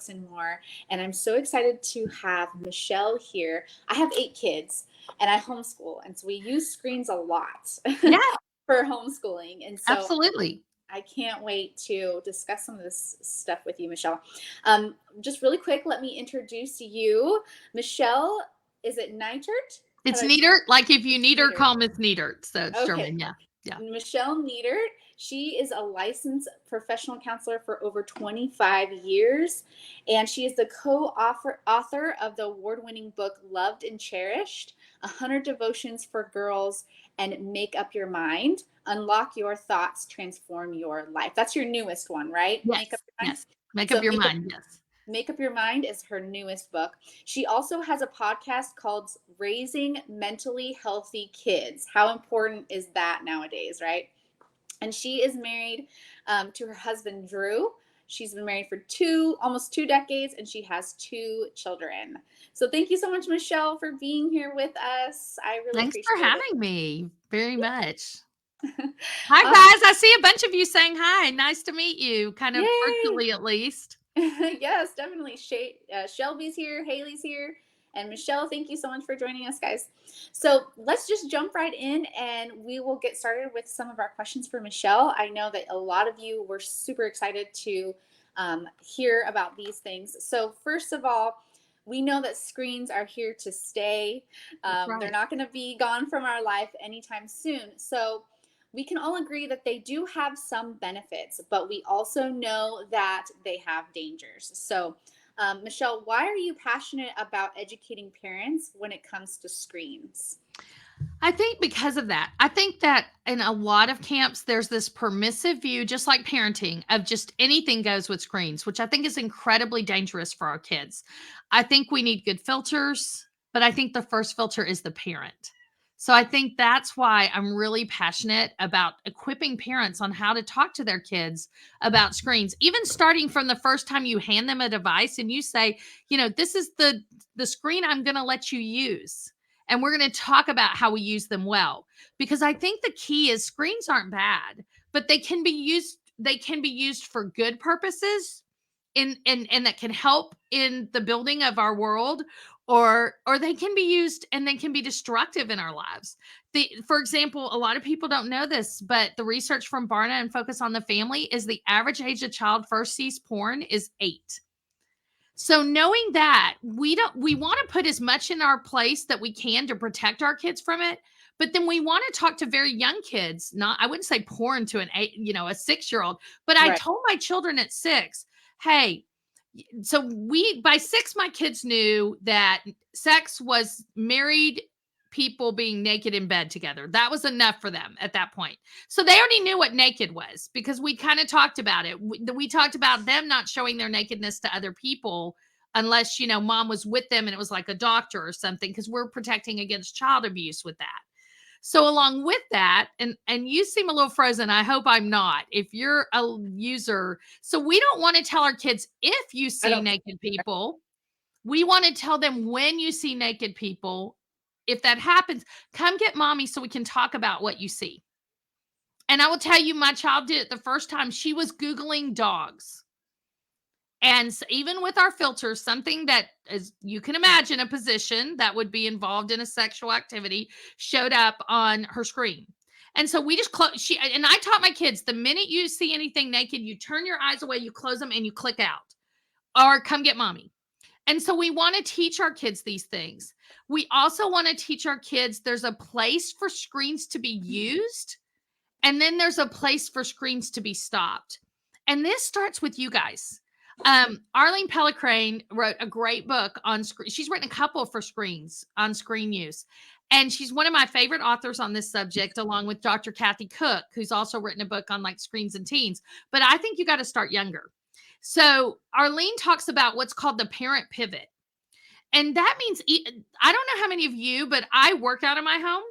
listen more. And I'm so excited to have Michelle here. I have 8 kids and I homeschool, and so we use screens a lot Yeah, for homeschooling. And so absolutely. I can't wait to discuss some of this stuff with you, Michelle. Just really quick, let me introduce you. Michelle, is it Neidert? How It's do I neater. Like if you need her, Neidert? call Miss Neater. So it's Okay. German. Yeah. Yeah. Michelle Neidert, she is a licensed professional counselor for over 25 years, and she is the co-author of the award-winning book Loved and Cherished: 100 Devotions for Girls and Make Up Your Mind. Unlock your thoughts, transform your life. That's your newest one, right? Make Up Yes. Your Mind. Yes. Make up So your mind. Yes. Make Up Your Mind is her newest book. She also has a podcast called Raising Mentally Healthy Kids. How important is that nowadays, right? And she is married to her husband, Drew. She's been married for almost 2 decades, and she has 2 children. So thank you so much, Michelle, for being here with us. I really Thanks for appreciate it. having me very much. Hi, Awesome. guys. I see a bunch of you saying hi. Nice to meet you, kind of Yay. virtually at least. Yes, definitely. Shelby's here, Haley's here, and Michelle, thank you so much for joining us, guys. So let's just jump right in and we will get started with some of our questions for Michelle. I know that a lot of you were super excited to hear about these things. So, first of all, we know that screens are here to stay. That's They're right. not going to be gone from our life anytime soon. So, we can all agree that they do have some benefits, but we also know that they have dangers. So, Michelle, why are you passionate about educating parents when it comes to screens? I think because of that. I think that in a lot of camps, there's this permissive view, just like parenting, of just anything goes with screens, which I think is incredibly dangerous for our kids. I think we need good filters, but I think the first filter is the parent. So I think that's why I'm really passionate about equipping parents on how to talk to their kids about screens, even starting from the first time you hand them a device and you say, this is the screen I'm going to let you use, and we're going to talk about how we use them well, because I think the key is screens aren't bad, but they can be used for good purposes and that can help in the building of our world, or they can be used and they can be destructive in our lives. For example, a lot of people don't know this, but the research from Barna and Focus on the Family is the average age a child first sees porn is 8. So knowing that, we want to put as much in our place that we can to protect our kids from it, but then we want to talk to very young kids. Not, I wouldn't say porn to a 6-year-old, but I Right. told my children at 6, hey, so by 6 my kids knew that sex was married people being naked in bed together. That was enough for them at that point. So they already knew what naked was because we kind of talked about it. We talked about them not showing their nakedness to other people unless, mom was with them and it was like a doctor or something, because we're protecting against child abuse with that. So along with that, and you seem a little frozen. I hope I'm not. If you're a user, so we don't want to tell our kids if you I see don't. naked people. We want to tell them when you see naked people. If that happens, come get mommy so we can talk about what you see. And I will tell you, my child did it the first time. She was Googling dogs. And even with our filters, something that, as you can imagine, a position that would be involved in a sexual activity showed up on her screen. And so we just and I taught my kids, the minute you see anything naked, you turn your eyes away, you close them, and you click out, or come get mommy. And so we want to teach our kids these things. We also want to teach our kids there's a place for screens to be used, and then there's a place for screens to be stopped. And this starts with you guys. Arlene Pellicrane wrote a great book on screen. She's written a couple for screens on screen use. And she's one of my favorite authors on this subject, along with Dr. Kathy Cook, who's also written a book on like screens and teens. But I think you got to start younger. So Arlene talks about what's called the parent pivot. And that means, I don't know how many of you, but I work out of my home.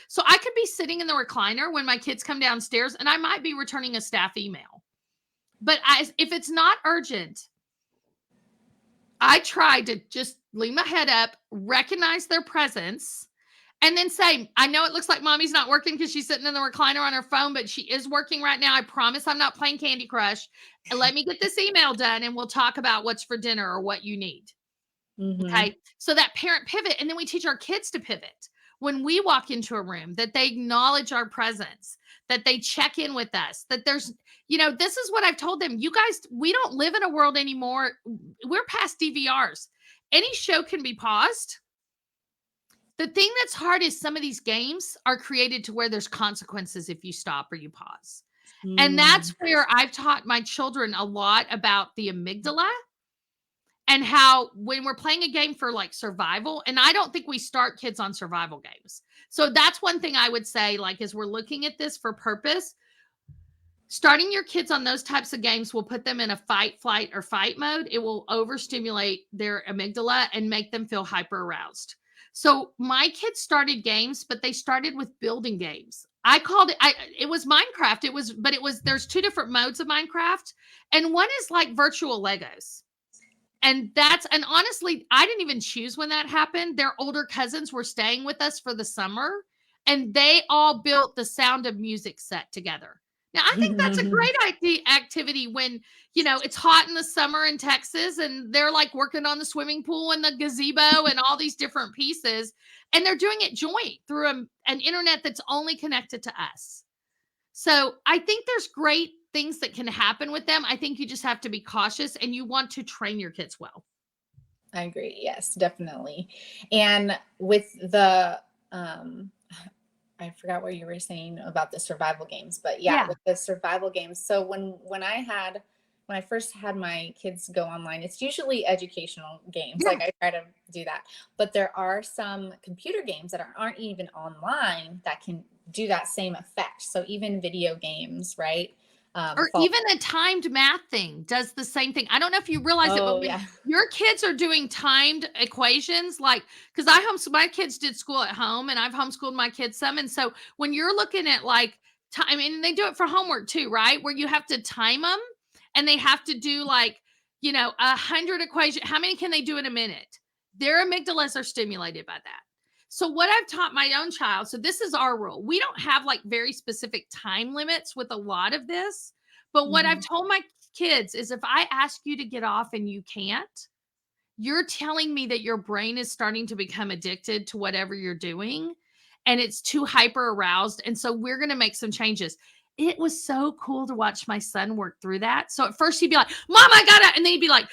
So I could be sitting in the recliner when my kids come downstairs and I might be returning a staff email. But if it's not urgent, I try to just leave my head up, recognize their presence, And then say, I know it looks like mommy's not working because she's sitting in the recliner on her phone, but she is working right now. I promise I'm not playing Candy Crush. And let me get this email done and we'll talk about what's for dinner or what you need. Mm-hmm. Okay. So that parent pivot. And then we teach our kids to pivot when we walk into a room, that they acknowledge our presence, that they check in with us, that there's, this is what I've told them. You guys, we don't live in a world anymore. We're past DVRs. Any show can be paused. The thing that's hard is some of these games are created to where there's consequences if you stop or you pause. And that's where I've taught my children a lot about the amygdala and how when we're playing a game for like survival, and I don't think we start kids on survival games. So that's one thing I would say, like, as we're looking at this for purpose, starting your kids on those types of games will put them in a fight, flight, or fight mode. It will overstimulate their amygdala and make them feel hyper aroused. So my kids started games, but they started with building games. I called it, it was Minecraft. There's two different modes of Minecraft. And one is like virtual Legos. And honestly, I didn't even choose when that happened. Their older cousins were staying with us for the summer and they all built the Sound of Music set together. Now, I think that's a great activity when, it's hot in the summer in Texas and they're like working on the swimming pool and the gazebo and all these different pieces. And they're doing it joint through an internet that's only connected to us. So I think there's great things that can happen with them. I think you just have to be cautious and you want to train your kids well. I agree. Yes, definitely. And with the, I forgot what you were saying about the survival games, but yeah, with the survival games. So when I first had my kids go online, it's usually educational games. Yeah. Like I try to do that, but there are some computer games that aren't even online that can do that same effect. So even video games, right? Or even a timed math thing does the same thing. I don't know if you realize it, but when your kids are doing timed equations, like, because my kids did school at home and I've homeschooled my kids some. And so when you're looking at like time, and they do it for homework too, right? Where you have to time them and they have to do like, 100 equations. How many can they do in a minute? Their amygdalas are stimulated by that. So what I've taught my own child, so this is our rule. We don't have like very specific time limits with a lot of this, but what I've told my kids is if I ask you to get off and you can't, you're telling me that your brain is starting to become addicted to whatever you're doing and it's too hyper aroused. And so we're going to make some changes. It was so cool to watch my son work through that. So at first he'd be like, Mom, I got it. And then he'd be like,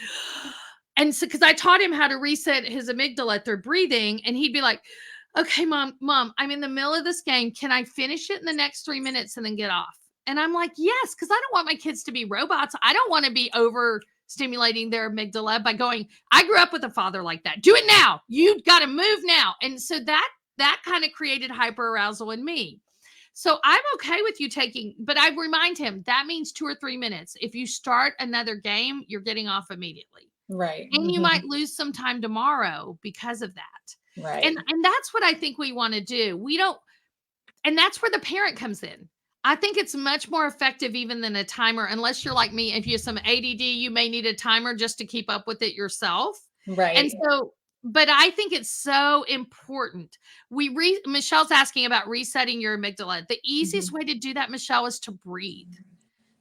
and so, because I taught him how to reset his amygdala through breathing, and he'd be like, okay, mom, I'm in the middle of this game. Can I finish it in the next 3 minutes and then get off? And I'm like, yes, because I don't want my kids to be robots. I don't want to be overstimulating their amygdala by going, I grew up with a father like that. Do it now. You got to move now. And so that kind of created hyperarousal in me. So I'm okay with you but I remind him that means 2 or 3 minutes. If you start another game, you're getting off immediately. Right. And you might lose some time tomorrow because of that. Right. And that's what I think we want to do. And that's where the parent comes in. I think it's much more effective even than a timer, unless you're like me. If you have some ADD, you may need a timer just to keep up with it yourself. Right. And so, but I think it's so important. Michelle's asking about resetting your amygdala. The easiest way to do that, Michelle, is to breathe.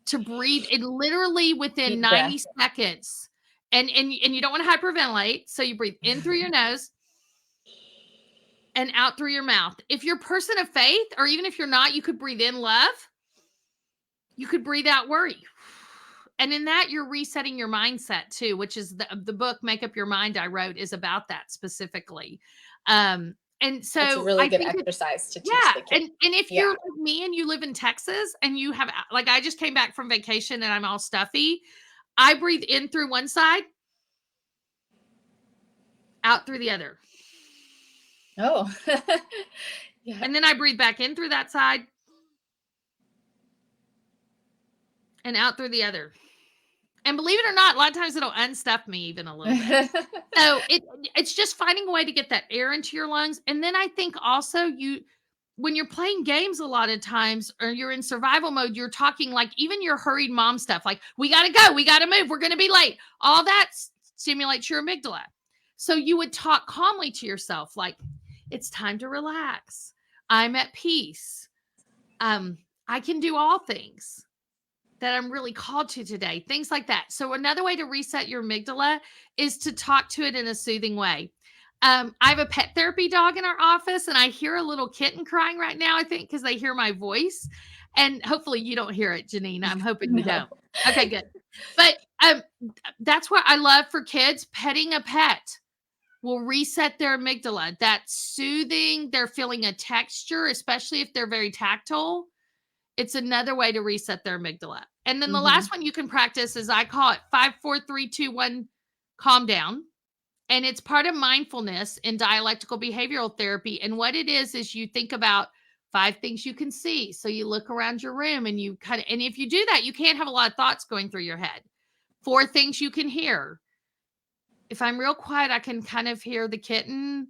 To breathe, and literally within 90 seconds. And you don't want to hyperventilate. So you breathe in through your nose and out through your mouth. If you're a person of faith, or even if you're not, you could breathe in love. You could breathe out worry. And in that, you're resetting your mindset too, which is the book, Make Up Your Mind, I wrote, is about that specifically. And so it's a really good exercise to teach the kids. And if you're like me and you live in Texas and you have, like, I just came back from vacation and I'm all stuffy, I breathe in through one side, out through the other. Oh. Yeah. And then I breathe back in through that side and out through the other. And believe it or not, a lot of times it'll unstuff me even a little bit. So it's just finding a way to get that air into your lungs. And then I think also when you're playing games a lot of times, or you're in survival mode, you're talking like even your hurried mom stuff, like, we got to go, we got to move, we're going to be late. All that stimulates your amygdala. So you would talk calmly to yourself, like, It's time to relax. I'm at peace. I can do all things that I'm really called to today, things like that. So another way to reset your amygdala is to talk to it in a soothing way. I have a pet therapy dog in our office, and I hear a little kitten crying right now, I think, because they hear my voice. And hopefully you don't hear it, Janine. I'm hoping you No. don't. Okay, good. But that's what I love for kids. Petting a pet will reset their amygdala. That soothing, they're feeling a texture, especially if they're very tactile. It's another way to reset their amygdala. And then the Mhm. last one you can practice is I call it 5, 4, 3, 2, 1, calm down. And it's part of mindfulness in dialectical behavioral therapy. And what it is you think about 5 things you can see. So you look around your room and you kind of, and if you do that, you can't have a lot of thoughts going through your head. 4 things you can hear. If I'm real quiet, I can kind of hear the kitten.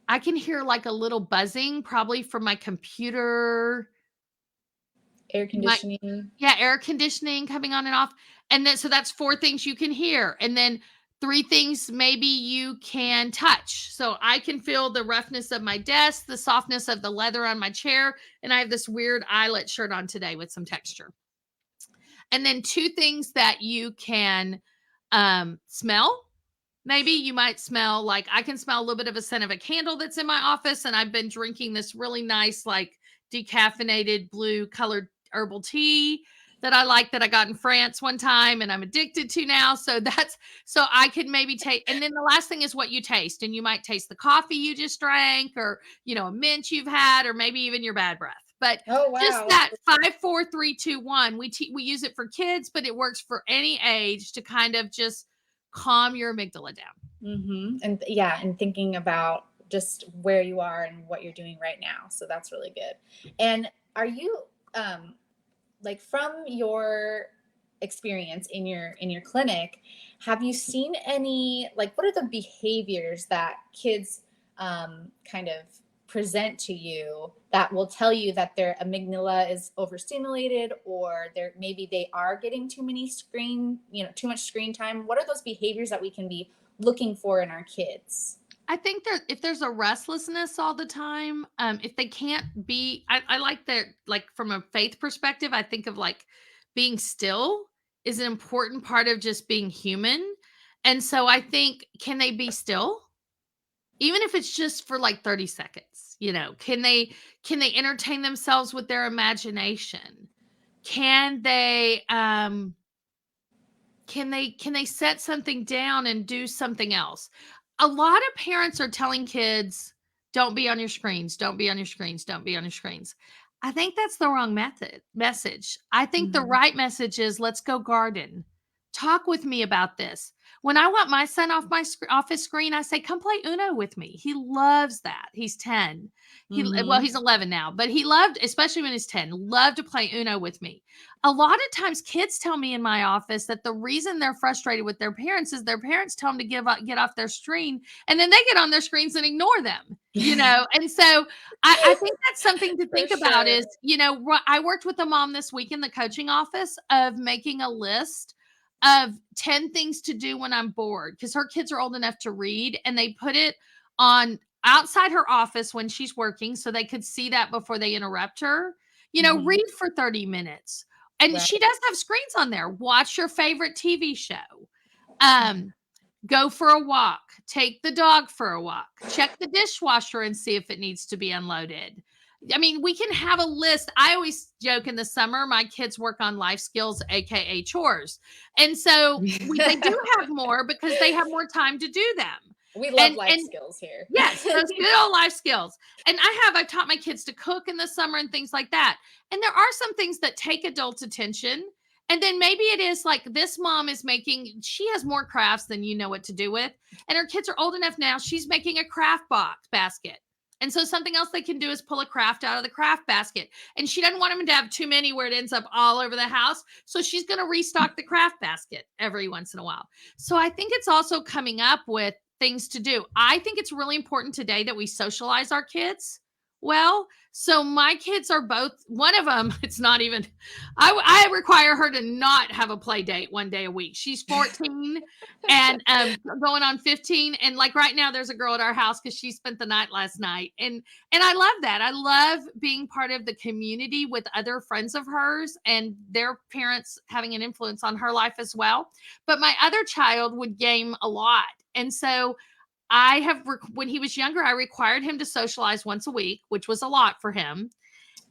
I can hear like a little buzzing, probably from my computer. Air My conditioning. Yeah, air conditioning coming on and off. And then so that's 4 things you can hear. And then 3 things maybe you can touch. So I can feel the roughness of my desk, the softness of the leather on my chair, and I have this weird eyelet shirt on today with some texture. And then 2 things that you can smell. Maybe you might smell like I can smell a little bit of a scent of a candle that's in my office, and I've been drinking this really nice, like decaffeinated blue colored herbal tea that I like that I got in France one time and I'm addicted to now. So that's so I could maybe take, and then the last thing is what you taste. And you might taste the coffee you just drank, or a mint you've had, or maybe even your bad breath. But Oh just wow. that 5, 4, 3, 2, 1. We use it for kids, but it works for any age to kind of just calm your amygdala down. And yeah, and thinking about just where you are and what you're doing right now. So that's really good. And are you like from your experience in your clinic, have you seen any, like, what are the behaviors that kids kind of present to you that will tell you that their amygdala is overstimulated, or they're maybe they are getting too many too much screen time? What are those behaviors that we can be looking for in our kids? I think that if there's a restlessness all the time, if they can't be, I like that, like from a faith perspective, I think of like being still is an important part of just being human. And so I think, can they be still? Even if it's just for like 30 seconds, can they entertain themselves with their imagination? Can they can they set something down and do something else? A lot of parents are telling kids, don't be on your screens, don't be on your screens, don't be on your screens. I think that's the wrong message. I think the Mhm. right message is, let's go garden. Talk with me about this. When I want my son off his screen, I say, come play Uno with me. He loves that. He's 10. Well, Mhm. he's 11 now, but he loved, especially when he's 10, loved to play Uno with me. A lot of times kids tell me in my office that the reason they're frustrated with their parents is their parents tell them to get off their screen, and then they get on their screens and ignore them. And so I think that's something to For think about sure. is, I worked with a mom this week in the coaching office of making a list of 10 things to do when I'm bored, because her kids are old enough to read, and they put it on outside her office when she's working so they could see that before they interrupt her. Mhm. Read for 30 minutes. And she Right. does have screens on there. Watch your favorite TV show. Um, Go for a walk. Take the dog for a walk. Check the dishwasher and see if it needs to be unloaded. I mean, we can have a list. I always joke in the summer, my kids work on life skills, aka chores. And so they do have more because they have more time to do them. We love life And skills here. yes, those good old life skills. And I've taught my kids to cook in the summer and things like that. And there are some things that take adult attention. And then maybe it is like this mom is she has more crafts than you know what to do with. And her kids are old enough now, she's making a craft box basket. And so something else they can do is pull a craft out of the craft basket. And she doesn't want them to have too many where it ends up all over the house. So she's going to restock the craft basket every once in a while. So I think it's also coming up with things to do. I think it's really important today that we socialize our kids Well, so my kids are both, one of them, it's not even, I require her to not have a play date one day a week. She's 14 and going on 15. And like right now, there's a girl at our house because she spent the night last night. And I love that. I love being part of the community with other friends of hers and their parents having an influence on her life as well. But my other child would game a lot. And so when he was younger, I required him to socialize once a week, which was a lot for him.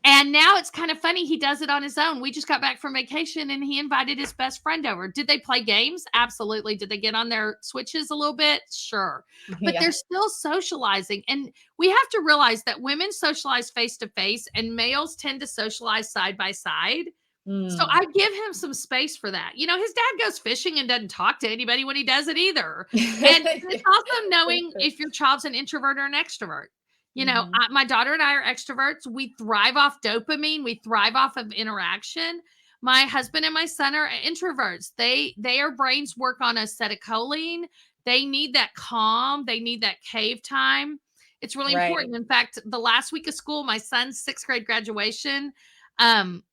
And now it's kind of funny. He does it on his own. We just got back from vacation and he invited his best friend over. Did they play games? Absolutely. Did they get on their switches a little bit? Sure. But Yeah. they're still socializing. And we have to realize that women socialize face to face and males tend to socialize side by side. So Mm. I give him some space for that. You know, his dad goes fishing and doesn't talk to anybody when he does it either. And it's also knowing if your child's an introvert or an extrovert. You know, Mhm. my daughter and I are extroverts. We thrive off dopamine. We thrive off of interaction. My husband and my son are introverts. Their brains work on acetylcholine. They need that calm. They need that cave time. It's really Right. important. In fact, the last week of school, my son's sixth grade graduation,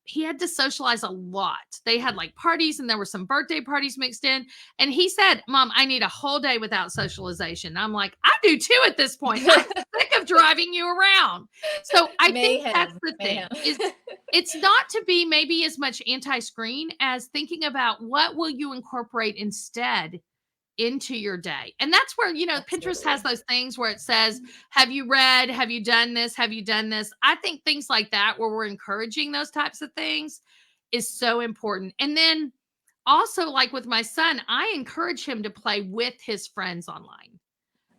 he had to socialize a lot. They had like parties and there were some birthday parties mixed in. And he said, Mom, I need a whole day without socialization. I'm like, I do too at this point. I'm sick of driving you around. So I think that's Mayhem, the thing mayhem. is it's not to be maybe as much anti-screen as thinking about what will you incorporate instead into your day. And that's where, Pinterest has Absolutely. those things where it says, have you read? Have you done this? Have you done this? I think things like that, where we're encouraging those types of things, is so important. And then also, like with my son, I encourage him to play with his friends online.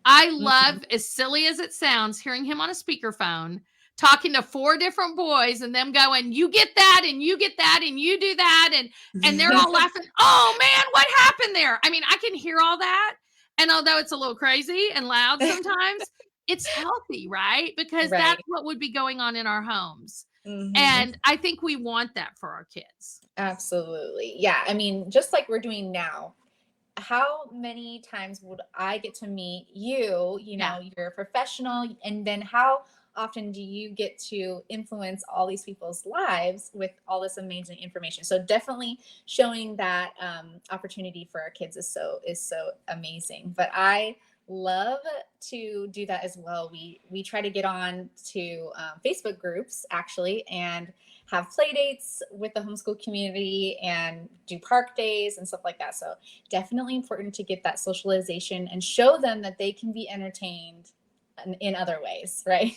I Mhm. love, as silly as it sounds, hearing him on a speakerphone talking to four different boys and them going, "You get that, and you get that, and you do that," and they're all laughing. Oh man, what happened there? I mean, I can hear all that, and although it's a little crazy and loud sometimes, it's healthy, right? Because that's Right. what would be going on in our homes, Mhm. and I think we want that for our kids. Absolutely. Yeah, I mean, just like we're doing now, how many times would I get to meet you? You Yeah. know, you're a professional, and then how often do you get to influence all these people's lives with all this amazing information? So definitely showing that opportunity for our kids is so amazing. But I love to do that as well. We try to get on to Facebook groups actually, and have play dates with the homeschool community and do park days and stuff like that. So definitely important to get that socialization and show them that they can be entertained in other ways, right?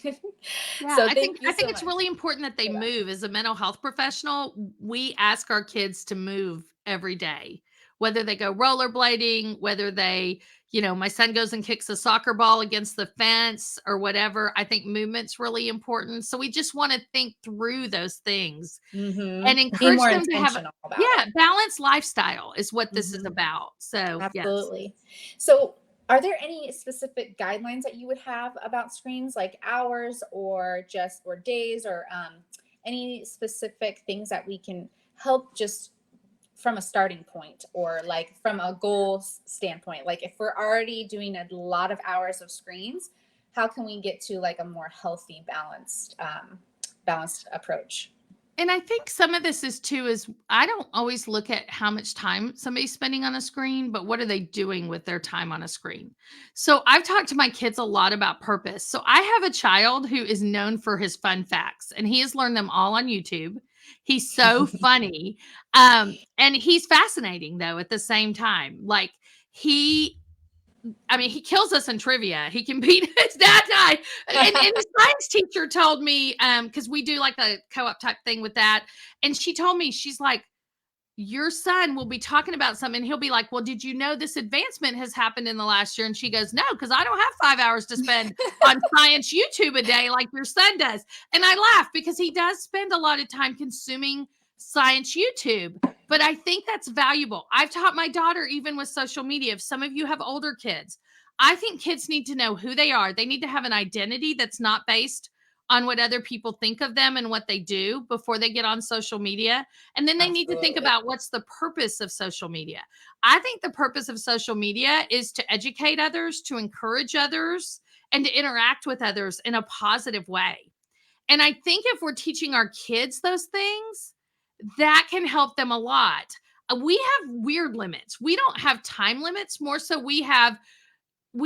Yeah, So I think thank you I think so it's much really important that they for that. move. As a mental health professional, we ask our kids to move every day. Whether they go rollerblading, whether my son goes and kicks a soccer ball against the fence or whatever. I think movement's really important. So we just want to think through those things and Be encourage more them to have intentional about it. balanced lifestyle is what this is hmm about. So, yes. Absolutely. So, are there any specific guidelines that you would have about screens, like hours or days, or any specific things that we can help just from a starting point, or like from a goal standpoint? Like if we're already doing a lot of hours of screens, how can we get to like a more healthy, balanced approach? And I think some of this is I don't always look at how much time somebody's spending on a screen, but what are they doing with their time on a screen? So I've talked to my kids a lot about purpose. So I have a child who is known for his fun facts, and he has learned them all on YouTube. He's so funny. And he's fascinating though at the same time. Like he he kills us in trivia. He can beat his dad and I. And the science teacher told me, because we do like a co-op type thing with that. And she told me, she's like, your son will be talking about something and he'll be like, well, did you know this advancement has happened in the last year? And she goes, no, because I don't have 5 hours to spend on science YouTube a day like your son does. And I laugh because he does spend a lot of time consuming science YouTube. But I think that's valuable. I've taught my daughter, even with social media, if some of you have older kids, I think kids need to know who they are. They need to have an identity that's not based on what other people think of them and what they do before they get on social media. And then they need to think Absolutely. about what's the purpose of social media. I think the purpose of social media is to educate others, to encourage others, and to interact with others in a positive way. And I think if we're teaching our kids those things, that can help them a lot. We have weird limits. We don't have time limits. More so, we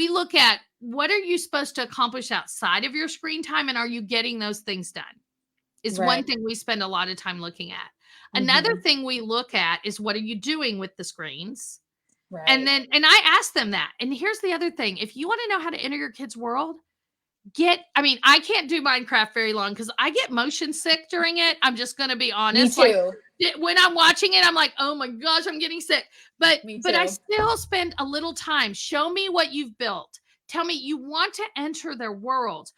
look at what are you supposed to accomplish outside of your screen time, and are you getting those things done? Is one Right. thing we spend a lot of time looking at. Another Mhm. thing we look at is what are you doing with the screens? And Right. then and I ask them that. And here's the other thing. If you want to know how to enter your kid's world, I mean, I can't do Minecraft very long because I get motion sick during it. I'm just gonna be Me honest. Like too. when I'm watching it, I'm like, oh my gosh, I'm getting sick. But Me but I too. still spend a little time. Show me what you've built. Tell me you want to enter their world.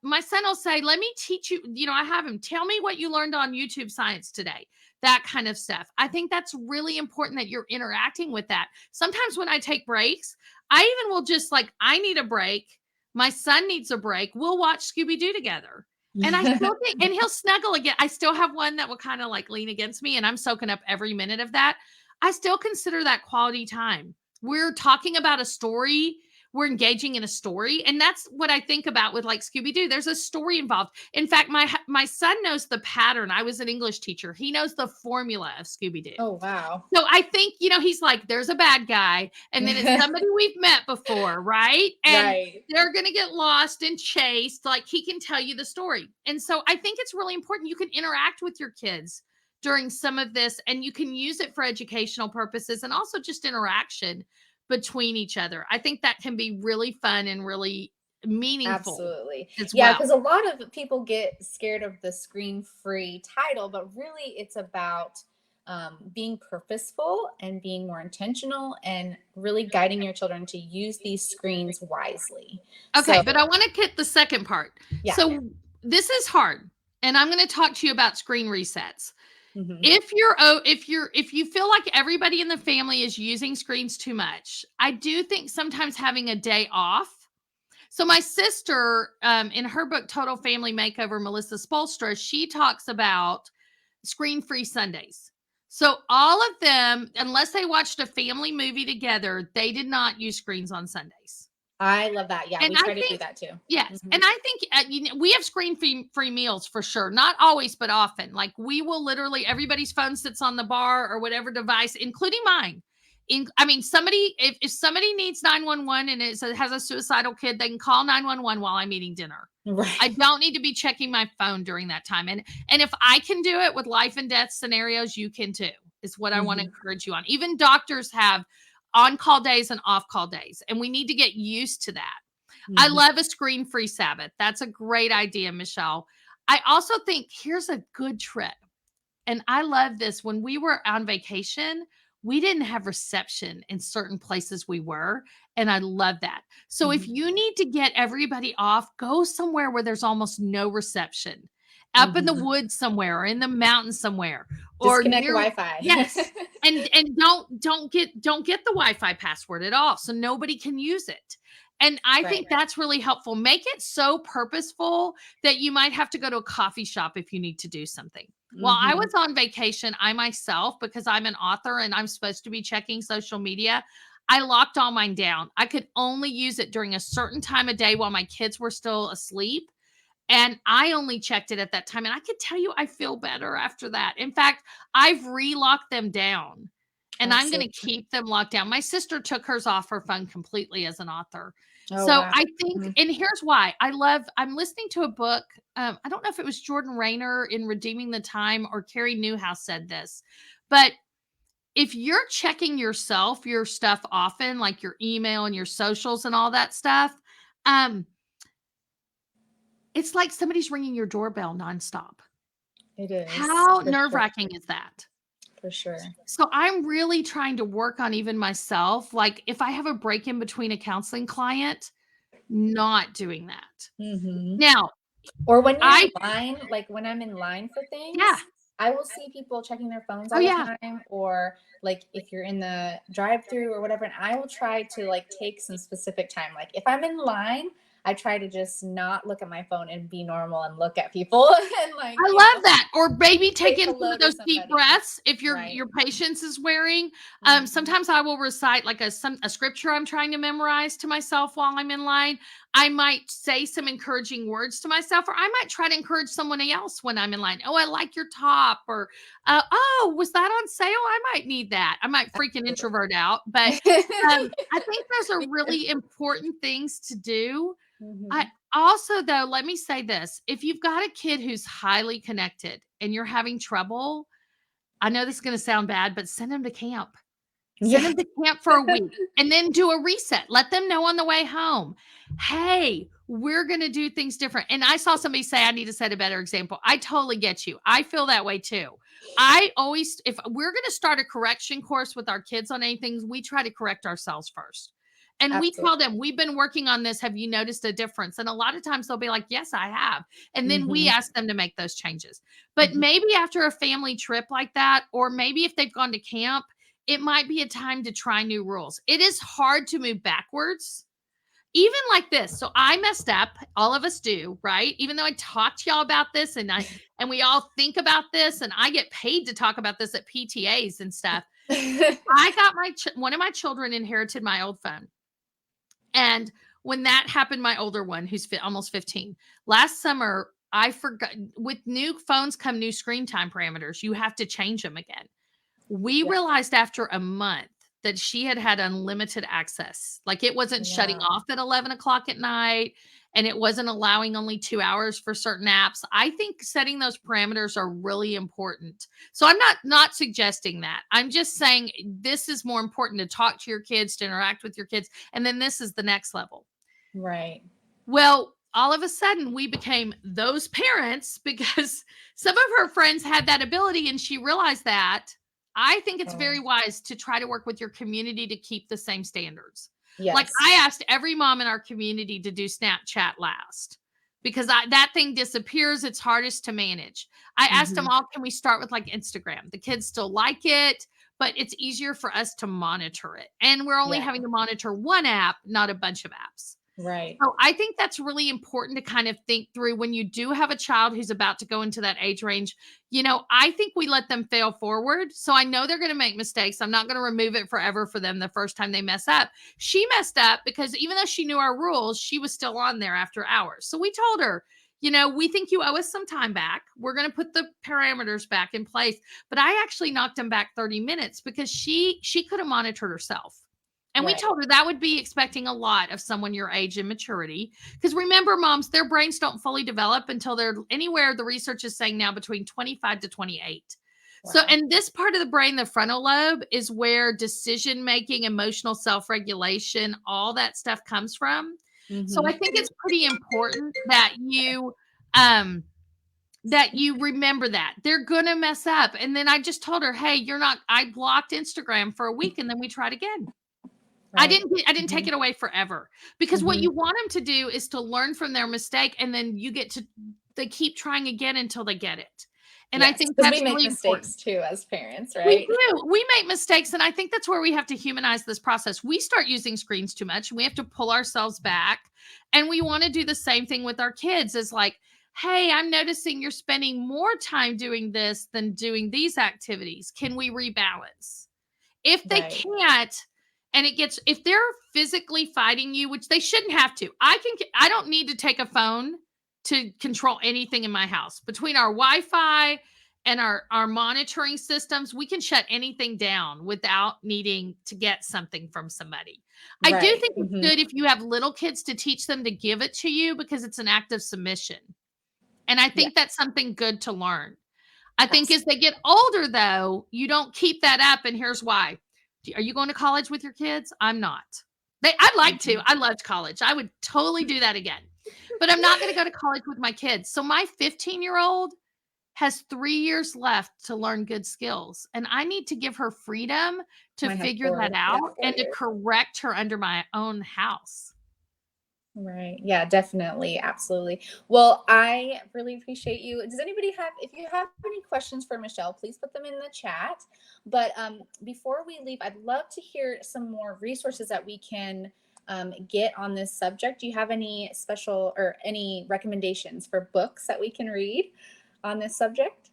My son will say, let me teach you, I have him tell me what you learned on YouTube Science today. That kind of stuff. I think that's really important that you're interacting with that. Sometimes when I take breaks, I even will just like, I need a break, my son needs a break. We'll watch Scooby Doo together. And I still think, and he'll snuggle again. I still have one that will kind of like lean against me, and I'm soaking up every minute of that. I still consider that quality time. We're talking about a story, we're engaging in a story. And that's what I think about with like Scooby Doo. There's a story involved. In fact, my son knows the pattern. I was an English teacher. He knows the formula of Scooby Doo. Oh, wow. So I think, he's like, there's a bad guy, and then it's somebody we've met before, right? And Right. they're going to get lost and chased. Like he can tell you the story. And so I think it's really important you can interact with your kids during some of this, and you can use it for educational purposes and also just interaction between each other. I think that can be really fun and really meaningful Absolutely. as Yeah, well. because a lot of people get scared of the screen free title, but really it's about being purposeful and being more intentional and really guiding your children to use these screens wisely. Okay, So, but I want to get the second part. yeah. So this is hard, and I'm going to talk to you about screen resets. Hmm. If you feel like everybody in the family is using screens too much, I do think sometimes having a day off. So my sister, in her book Total Family Makeover, Melissa Spolstra, she talks about screen-free Sundays. So all of them, unless they watched a family movie together, they did not use screens on Sundays. I love that. Yeah, And we I try to do think that too. yes, Hmm. and I think, we have screen free meals for sure, not always, but often. Like, we will literally everybody's phone sits on the bar or whatever device, including mine. I mean, somebody if somebody needs 911 and has a suicidal kid, they can call 911 while I'm eating dinner. I Right. don't need to be checking my phone during that time, and if I can do it with life and death scenarios, you can too, is what I wanna Hmm. encourage you on. Even doctors have on-call days and off-call days, and we need to get used to that. I Hmm. love a screen-free Sabbath. That's a great idea, Michelle. I also think here's a good trip, and I love this. When we were on vacation, we didn't have reception in certain places we were, and I love that. So if Hmm. you need to get everybody off, go somewhere where there's almost no reception. Up in the Hmm. woods somewhere or in the mountains somewhere or Disconnect near. Wi-Fi. Yes. And don't get the Wi-Fi password at all so nobody can use it. And I Right. think that's really helpful. Make it so purposeful that you might have to go to a coffee shop if you need to do something. While I Hmm. was on vacation, I myself, because I'm an author and I'm supposed to be checking social media, I locked all mine down. I could only use it during a certain time of day while my kids were still asleep. And I only checked it at that time. And I could tell you, I feel better after that. In fact, I've relocked them down and I'm going to Absolutely. keep them locked down. My sister took hers off her phone completely as an author. Oh, So wow. I think, Mhm. and here's why I'm listening to a book. I don't know if it was Jordan Rayner in Redeeming the Time or Carrie Newhouse said this, but if you're checking your stuff often, like your email and your socials and all that stuff, um, it's like somebody's ringing your doorbell nonstop. It is How for sure. nerve-wracking is that? For sure. So I'm really trying to work on even myself, like, if I have a break in between a counseling client, not doing that. Hmm. Now, Or when you're in I line, like when I'm in line for yeah. things, I will see people checking their phones Oh, all the yeah. time, or like if you're in the drive-through or whatever, and I will try to like take some specific time. Like if I'm in line, I try to just not look at my phone and be normal and look at people and like, I love that. Or maybe take say in some hello of to those deep somebody. breaths if Right. your patience is wearing. Mhm. Sometimes I will recite like a scripture I'm trying to memorize to myself while I'm in line. I might say some encouraging words to myself, or I might try to encourage someone else when I'm in line. Oh, I like your top, or oh, was that on sale? I might need that. I might freak an introvert out, but I think those are Me too. really important things to do. I Mhm. also, though, let me say this. If you've got a kid who's highly connected and you're having trouble, I know this is gonna sound bad, but send them to camp. Send Yeah. them to camp for a week and then do a reset. Let them know on the way home, "Hey, we're gonna do things different." And I saw somebody say, "I need to set a better example." I totally get you. I feel that way too. I always if we're gonna start a correction course with our kids on anything, we try to correct ourselves first. And we tell Absolutely. them, "We've been working on this. Have you noticed a difference?" And a lot of times they'll be like, "Yes, I have." And then we Mhm. ask them to make those changes. But Mhm. maybe after a family trip like that, or maybe if they've gone to camp, it might be a time to try new rules. It is hard to move backwards, even like this. So I messed up. All of us do, right? Even though I talked to y'all about this and we all think about this and I get paid to talk about this at PTAs and stuff. I got one of my children inherited my old phone. And when that happened, my older one, who's almost 15, last summer, I forgot with new phones come new screen time parameters. You have to change them again. We Yeah. realized after a month that she had unlimited access. Like, it wasn't shutting Wow. off at 11 o'clock at night, and it wasn't allowing only 2 hours for certain apps. I think setting those parameters are really important. So I'm not suggesting that. I'm just saying this is more important to talk to your kids, to interact with your kids, and then this is the next level. Right. Well, all of a sudden, we became those parents because some of her friends had that ability and she realized that. I think it's Oh, very wise to try to work with your community to keep the same standards. Like, yes. I asked every mom in our community to do Snapchat last because that thing disappears. It's hardest to manage. I asked them Mhm. all, can we start with like Instagram? The kids still like it, but it's easier for us to monitor it. And we're only Yeah. having to monitor one app, not a bunch of apps. Right. So I think that's really important to kind of think through when you do have a child who's about to go into that age range. I think we let them fail forward. So I know they're going to make mistakes. I'm not going to remove it forever for them the first time they mess up. She messed up because even though she knew our rules, she was still on there after hours. So we told her, we think you owe us some time back. We're going to put the parameters back in place. But I actually knocked them back 30 minutes because she could have monitored herself. And we Right. told her that would be expecting a lot of someone your age and maturity. Because remember, moms, their brains don't fully develop until they're anywhere, the research is saying now between 25 to 28. So, Wow. and this part of the brain, the frontal lobe, is where decision making, emotional self regulation, all that stuff comes from. So Mhm. I think it's pretty important um, that you remember that they're gonna mess up. And then I just told her, hey, I blocked Instagram for a week and then we tried again. Right. I didn't take Mhm. it away forever, because what Mhm. you want them to do is to learn from their mistake, and then they keep trying again until they get it. And I Yes, think because we that's make really important. mistakes too as parents, We right? do. We make mistakes, and I think that's where we have to humanize this process. We start using screens too much, and we have to pull ourselves back, and we wanna do the same thing with our kids. Is like, "Hey, I'm noticing you're spending more time doing this than doing these activities. Can we rebalance?" If they Right. can't, and if they're physically fighting you, which they shouldn't have to. I don't need to take a phone to control anything in my house. Between our Wi-Fi and our monitoring systems, we can shut anything down without needing to get something from somebody. I do Right. think it's Mhm. good if you have little kids to teach them to give it to you, because it's an act of submission. And I Yeah. think that's something good to learn. I think as Absolutely. they get older, though, you don't keep that up, and here's why. Are you going to college with your kids? I'm not. I'd like to. Mhm. I loved college. I would totally do that again. But I'm not going to go to college with my kids. So my 15-year-old has 3 years left to learn good skills, and I need to give her freedom to Mine has figure that 4. Yeah, out 4 and to years. correct her under my own house. Right. Yeah, definitely. Absolutely. Well, I really appreciate you. Does anybody have, if you have any questions for Michelle, please put them in the chat. But before we leave, I'd love to hear some more resources that we can get on this subject. Do you have any special or any recommendations for books that we can read on this subject?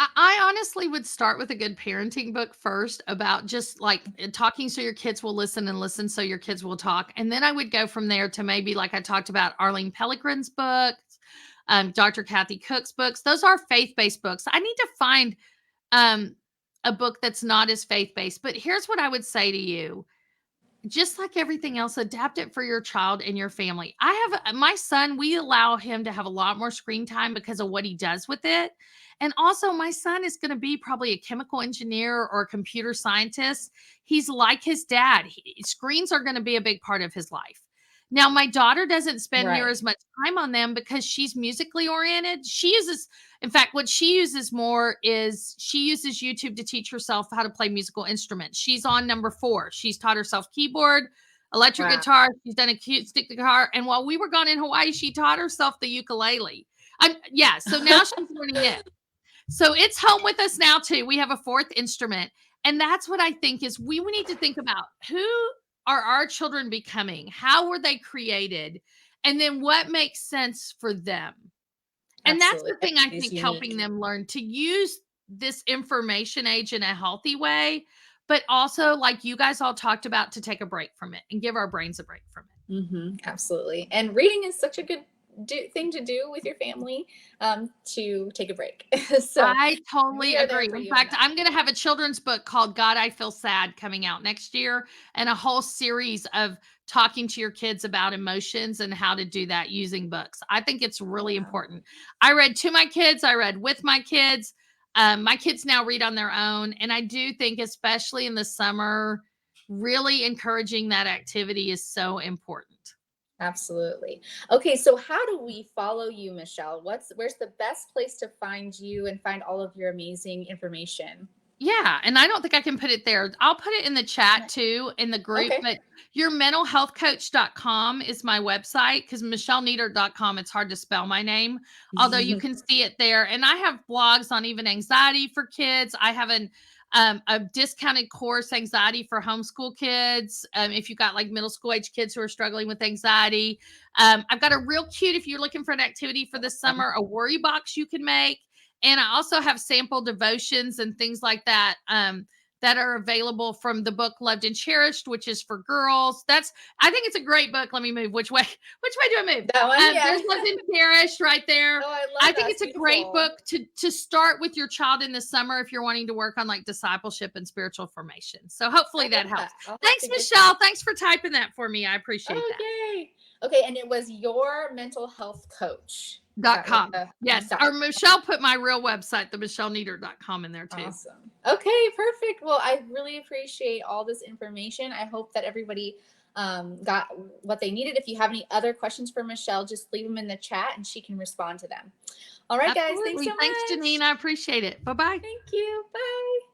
I honestly would start with a good parenting book first about just like talking so your kids will listen and listen so your kids will talk. And then I would go from there to maybe like I talked about Arlene Pellegrin's books, Dr. Kathy Cook's books. Those are faith-based books. I need to find um, a book that's not as faith-based. But here's what I would say to you. Just like everything else, adapt it for your child and your family. I have my son, we allow him to have a lot more screen time because of what he does with it. And also, my son is going to be probably a chemical engineer or a computer scientist. He's like his dad. Screens are going to be a big part of his life. Now, my daughter doesn't spend near Right. as much time on them because she's musically oriented. She uses, in fact, what she uses more is she uses YouTube to teach herself how to play musical instruments. She's on number 4. She's taught herself keyboard, electric Wow. guitar. She's done acoustic guitar. And while we were gone in Hawaii, she taught herself the ukulele. Yeah, so now she's learning it. So it's home with us now too. We have a 4th instrument. And that's what I think is we need to think about who are our children becoming? How were they created? And then what makes sense for them? And that's Absolutely. the thing I Everybody's think helping unique. them learn to use this information age in a healthy way, but also like you guys all talked about to take a break from it and give our brains a break from it. Absolutely. And reading is such a good thing to do with your family, to take a break. So I totally we are there agree. for In you on fact, that. I'm going to have a children's book called God, I Feel Sad coming out next year, and a whole series of talking to your kids about emotions and how to do that using books. I think it's really Wow. important. I read to my kids, I read with my kids. My kids now read on their own. And I do think, especially in the summer, really encouraging that activity is so important. Absolutely. Okay, so how do we follow you, Michelle? Where's the best place to find you and find all of your amazing information? Yeah, and I don't think I can put it there. I'll put it in the chat too in the group, Okay. but yourmentalhealthcoach.com is my website because michelleneater.com, it's hard to spell my name, although you can see it there. And I have blogs on even anxiety for kids. I have a discounted course, anxiety for homeschool kids. If you've got like middle school age kids who are struggling with anxiety, I've got a real cute, if you're looking for an activity for the summer, a worry box you can make. And I also have sample devotions and things like that that are available from the book Loved and Cherished, which is for girls. I think it's a great book. Let me move. Which way? Which way do I move? That one, yeah. There's Loved and Cherished right there. Oh, I I love think that. it's It's a great beautiful. book to start with your child in the summer if you're wanting to work on like discipleship and spiritual formation. So I hopefully that love that. helps. I'll have Thanks, to get that. Michelle. Thanks for typing that for me. I appreciate Oh, that. yay. Okay, and it was your mental health coach. Is Dot that what com. the Yes. dot Or Michelle put my real website, the michelleneater.com in there too. Awesome. Okay, perfect. Well, I really appreciate all this information. I hope that everybody got what they needed. If you have any other questions for Michelle, just leave them in the chat and she can respond to them. All right, guys. Thanks Absolutely. so Thanks, much. Janine. I appreciate it. Bye bye. Thank you. Bye.